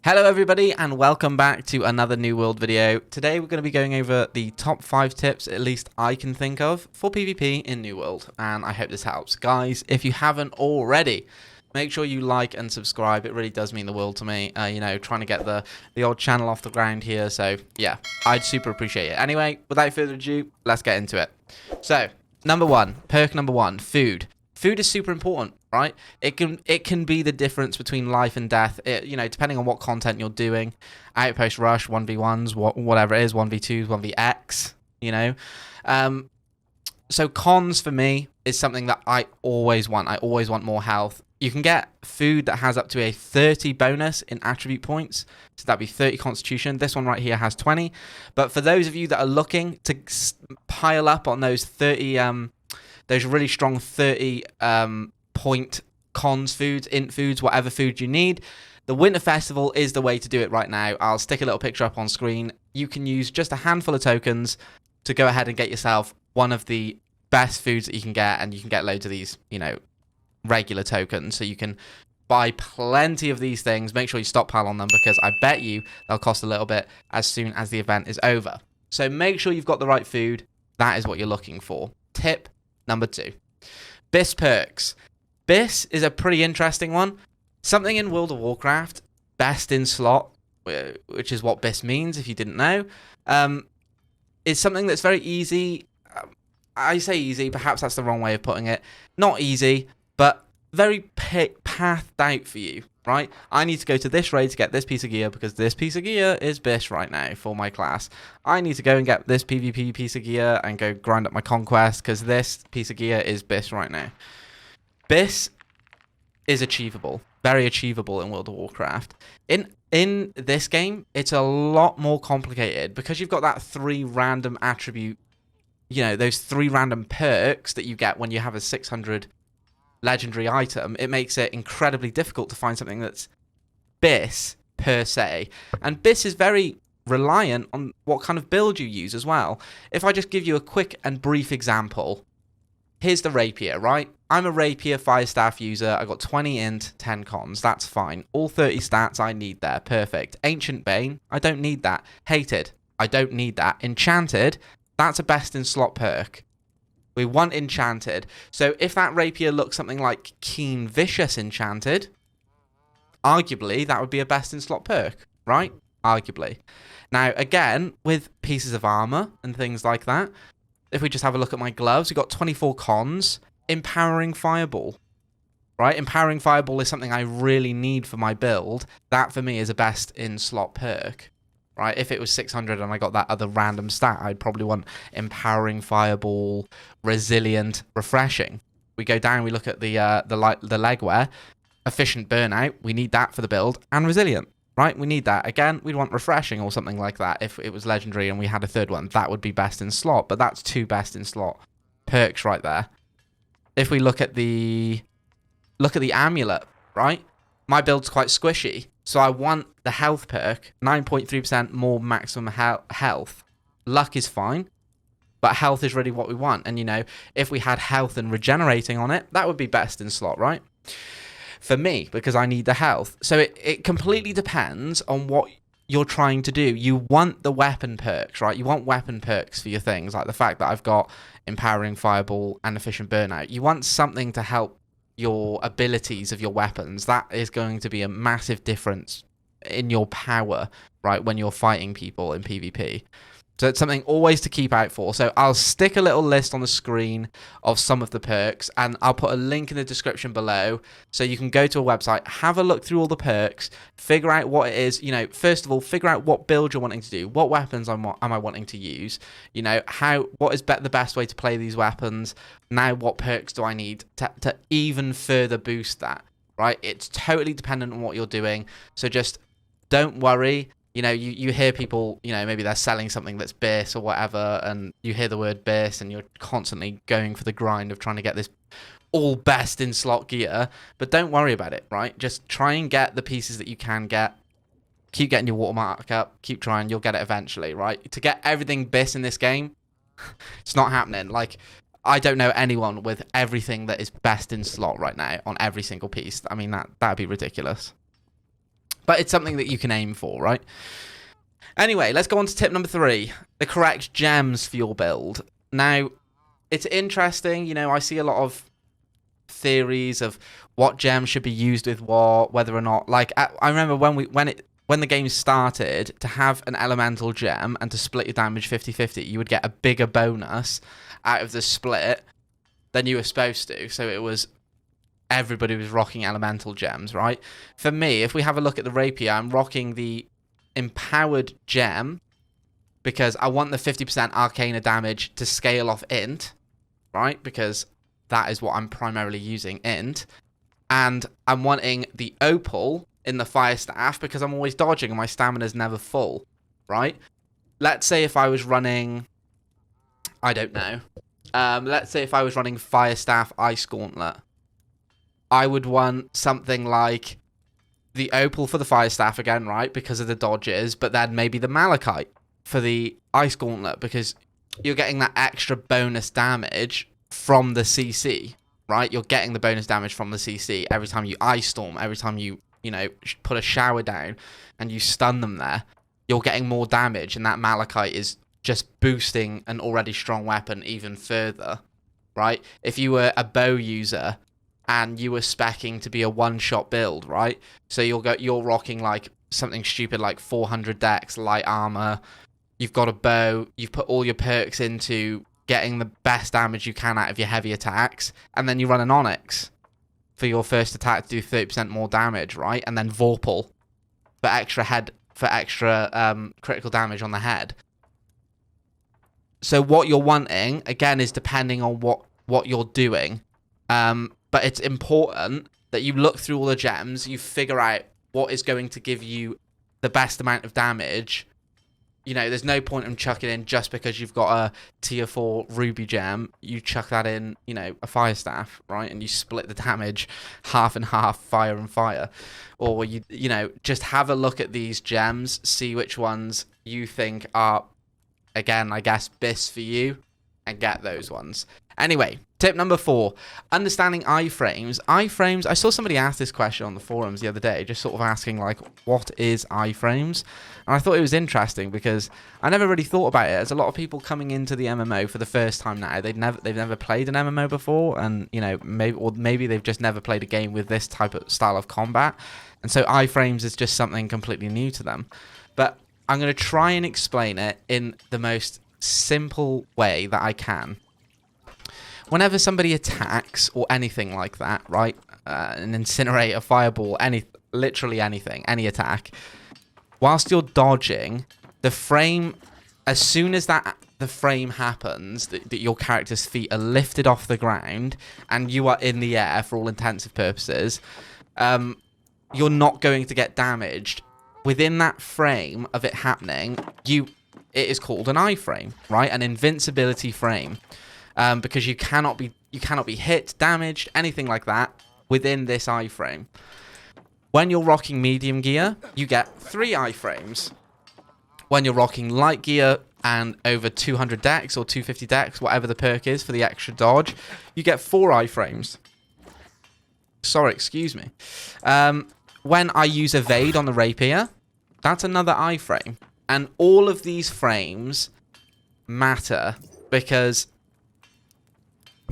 Hello everybody and welcome back to another New World video. Today we're going to be going over the top 5 tips, at least I can think of, for PvP in New World, and I hope this helps. Guys, if you haven't already, make sure you like and subscribe. It really does mean the world to me, trying to get the old channel off the ground here, so yeah, I'd super appreciate it. Anyway, without further ado, let's get into it. So, perk number one, food. Food is super important, right? It can be the difference between life and death. Depending on what content you're doing, outpost rush, 1v1s, whatever it is, 1v2s, 1vx. So cons for me is something that I always want. I always want more health. You can get food that has up to a 30 bonus in attribute points. So that'd be 30 constitution. This one right here has 20. But for those of you that are looking to pile up on those 30, those really strong 30 point cons foods, int foods, whatever food you need, the Winter Festival is the way to do it right now. I'll stick a little picture up on screen. You can use just a handful of tokens to go ahead and get yourself one of the best foods that you can get, and you can get loads of these, regular tokens. So you can buy plenty of these things. Make sure you stockpile on them because I bet you they'll cost a little bit as soon as the event is over. So make sure you've got the right food. That is what you're looking for. Tip number 2, Bis Perks. Bis is a pretty interesting one. Something in World of Warcraft, best in slot, which is what Bis means if you didn't know, is something that's very easy. I say easy, perhaps that's the wrong way of putting it. Not easy, but very pathed out for you, right? I need to go to this raid to get this piece of gear because this piece of gear is Bis right now for my class. I need to go and get this PvP piece of gear and go grind up my conquest because this piece of gear is Bis right now. Bis is achievable, very achievable in World of Warcraft. In this game, it's a lot more complicated because you've got that 3 random attribute, those 3 random perks that you get when you have a 600 legendary item. It makes it incredibly difficult to find something that's Bis per se. And Bis is very reliant on what kind of build you use as well. If I just give you a quick and brief example, here's the rapier, right? I'm a rapier 5-staff user. I got 20 int, 10 cons. That's fine. All 30 stats I need there. Perfect. Ancient Bane, I don't need that. Hated, I don't need that. Enchanted, that's a best in slot perk. We want Enchanted. So if that rapier looks something like Keen Vicious Enchanted, arguably that would be a best in slot perk, right? Arguably. Now, again, with pieces of armor and things like that, if we just have a look at my gloves, we've got 24 cons. Empowering Fireball, right? Empowering Fireball is something I really need for my build. That, for me, is a best in slot perk, right? If it was 600 and I got that other random stat, I'd probably want Empowering Fireball, Resilient, Refreshing. We go down, we look at the legwear, Efficient Burnout. We need that for the build, and Resilient, right? We need that. Again, we'd want Refreshing or something like that. If it was legendary and we had a third one, that would be best in slot, but that's 2 best in slot perks right there. If we look at the amulet, right? My build's quite squishy, so I want the health perk, 9.3% more maximum health. Luck is fine, but health is really what we want. And, if we had health and regenerating on it, that would be best in slot, right? For me, because I need the health. So it completely depends on what you're trying to do. You want the weapon perks, right? You want weapon perks for your things, like the fact that I've got Empowering Fireball and Efficient Burnout. You want something to help your abilities of your weapons. That is going to be a massive difference in your power, right, when you're fighting people in PvP. So it's something always to keep out for. So I'll stick a little list on the screen of some of the perks, and I'll put a link in the description below so you can go to a website, have a look through all the perks, figure out what it is. First of all, figure out what build you're wanting to do, what weapons am I wanting to use, what is the best way to play these weapons. Now, what perks do I need to even further boost that, right? It's totally dependent on what you're doing. So just don't worry. You hear people, maybe they're selling something that's Bis or whatever, and you hear the word Bis, and you're constantly going for the grind of trying to get this all best in slot gear. But don't worry about it, right? Just try and get the pieces that you can get. Keep getting your watermark up. Keep trying. You'll get it eventually, right? To get everything Bis in this game, it's not happening. Like, I don't know anyone with everything that is best in slot right now on every single piece. I mean, that'd be ridiculous. But it's something that you can aim for, right? Anyway, let's go on to tip number 3. The correct gems for your build. Now, it's interesting. You know, I see a lot of theories of what gems should be used with what, whether or not. Like, I remember when the game started, to have an elemental gem and to split your damage 50-50, you would get a bigger bonus out of the split than you were supposed to. So it was everybody was rocking elemental gems, right? For me, if we have a look at the rapier, I'm rocking the empowered gem because I want the 50% arcana damage to scale off int, right? Because that is what I'm primarily using, int. And I'm wanting the opal in the fire staff because I'm always dodging and my stamina's never full, right? Let's say if I was running, I don't know. Let's say if I was running fire staff ice gauntlet, I would want something like the opal for the fire staff again, right? Because of the dodges, but then maybe the malachite for the ice gauntlet because you're getting that extra bonus damage from the CC, right? You're getting the bonus damage from the CC every time you ice storm, every time you put a shower down and you stun them there. You're getting more damage, and that malachite is just boosting an already strong weapon even further, right? If you were a bow user and you were speccing to be a one-shot build, right? So you're rocking like something stupid like 400 dex, light armor. You've got a bow. You've put all your perks into getting the best damage you can out of your heavy attacks, and then you run an onyx for your first attack to do 30% more damage, right? And then vorpal for extra critical damage on the head. So what you're wanting again is depending on what you're doing. But it's important that you look through all the gems, you figure out what is going to give you the best amount of damage. You know, there's no point in chucking in just because you've got a tier 4 ruby gem. You chuck that in, you know, a fire staff, right? And you split the damage half and half, fire and fire. Or you know, just have a look at these gems, see which ones you think are, again, I guess, bis for you, and get those ones. Anyway, tip number 4, understanding iframes. Iframes, I saw somebody ask this question on the forums the other day, just sort of asking, like, what is iframes? And I thought it was interesting because I never really thought about it. There's a lot of people coming into the MMO for the first time now. They've never played an MMO before, and, you know, maybe they've just never played a game with this type of style of combat. And so iframes is just something completely new to them. But I'm going to try and explain it in the most simple way that I can. Whenever somebody attacks or anything like that, right? An incinerator, fireball, literally anything, any attack. Whilst you're dodging, the frame, as soon as the frame happens, that your character's feet are lifted off the ground and you are in the air for all intensive purposes, you're not going to get damaged. Within that frame of it happening, it is called an iframe, right? An invincibility frame. Because you cannot be hit, damaged, anything like that within this iframe. When you're rocking medium gear, you get 3 iframes. When you're rocking light gear and over 200 dex or 250 dex, whatever the perk is for the extra dodge, you get 4 iframes. Sorry, excuse me. When I use evade on the rapier, that's another iframe. And all of these frames matter because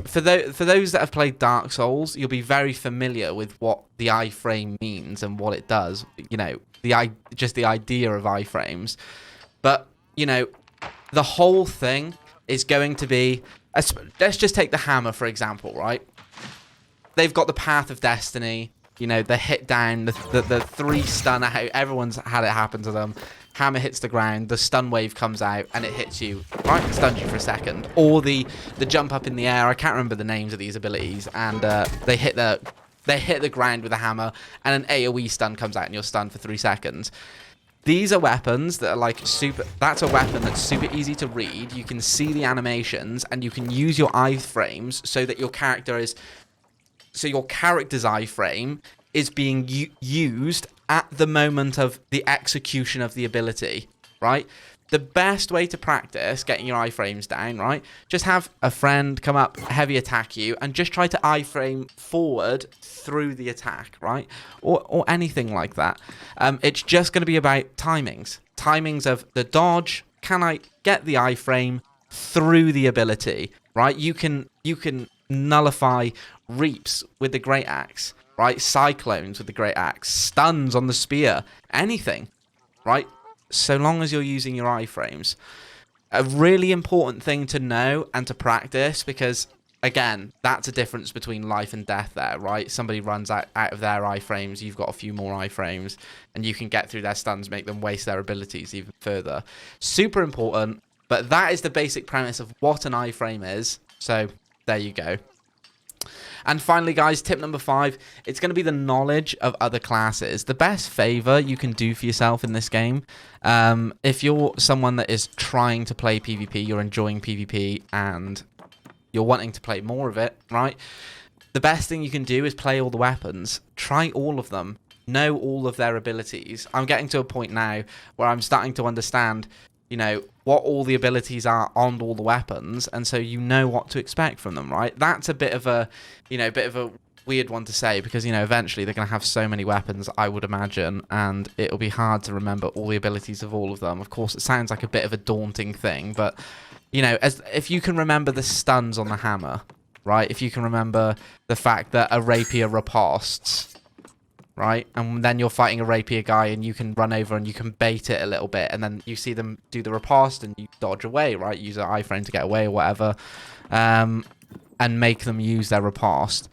for those that have played Dark Souls, you'll be very familiar with what the iframe means and what it does. You know, just the idea of iframes. But, you know, the whole thing is going to be... Let's just take the hammer, for example, right? They've got the Path of Destiny. You know, the hit down, the 3 stun, how everyone's had it happen to them. Hammer hits the ground, the stun wave comes out, and it hits you, right? It stuns you for a second. Or the jump up in the air. I can't remember the names of these abilities. And they hit the ground with a hammer, and an AoE stun comes out, and you're stunned for 3 seconds. These are weapons that are like super... That's a weapon that's super easy to read. You can see the animations, and you can use your iframes so that your character is... So your character's iframe is being used at the moment of the execution of the ability, right? the best way to practice getting your iframes down, right? Just have a friend come up, heavy attack you, and just try to iframe forward through the attack, right? Or anything like that. It's just going to be about timings. Timings of the dodge. Can I get the iframe through the ability, right? You can nullify reaps with the great axe, right? Cyclones with the great axe, stuns on the spear, anything, right? So long as you're using your iframes. A really important thing to know and to practice, because again, that's a difference between life and death there, right? Somebody runs out of their iframes, you've got a few more iframes, and you can get through their stuns, make them waste their abilities even further. Super important, but that is the basic premise of what an iframe is. So there you go. And finally, guys, tip number 5, it's going to be the knowledge of other classes. The best favor you can do for yourself in this game, if you're someone that is trying to play PvP, you're enjoying PvP, and you're wanting to play more of it, right? The best thing you can do is play all the weapons. Try all of them. Know all of their abilities. I'm getting to a point now where I'm starting to understand, you know, what all the abilities are on all the weapons, and so you know what to expect from them, right? That's a bit of a, you know, bit of a weird one to say, because, you know, eventually they're going to have so many weapons, I would imagine, and it'll be hard to remember all the abilities of all of them. Of course, it sounds like a bit of a daunting thing, but, you know, if you can remember the stuns on the hammer, right? If you can remember the fact that a rapier riposts, right? And then you're fighting a rapier guy and you can run over and you can bait it a little bit, and then you see them do the riposte and you dodge away, right? Use an iframe to get away or whatever, and make them use their riposte.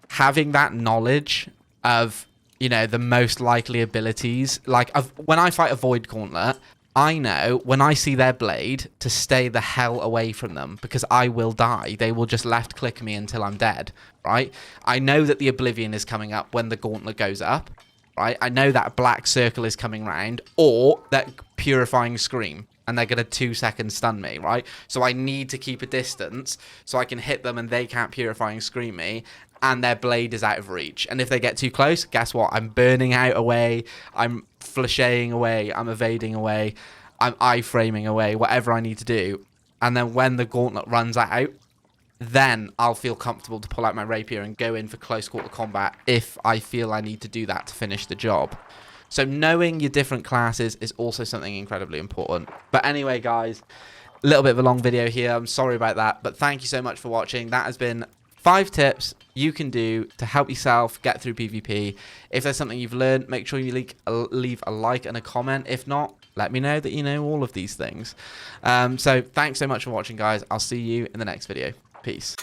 Having that knowledge of, you know, the most likely abilities, like when I fight a Void Gauntlet, I know when I see their blade to stay the hell away from them, because I will die. They will just left click me until I'm dead, right? I know that the Oblivion is coming up when the gauntlet goes up, right? I know that black circle is coming round, or that Purifying Scream, and they're going to 2-second stun me, right? So I need to keep a distance so I can hit them and they can't Purifying Scream me, and their blade is out of reach. And if they get too close, guess what? I'm burning out away, I'm flasheing away, I'm evading away, I'm iframing away, whatever I need to do. And then when the gauntlet runs out, then I'll feel comfortable to pull out my rapier and go in for close quarter combat if I feel I need to do that to finish the job. So knowing your different classes is also something incredibly important. But anyway, guys, a little bit of a long video here. I'm sorry about that, but thank you so much for watching. That has been 5 tips you can do to help yourself get through PvP. If there's something you've learned, make sure you leave a like and a comment. If not, let me know that you know all of these things. So thanks so much for watching, guys. I'll see you in the next video. Peace.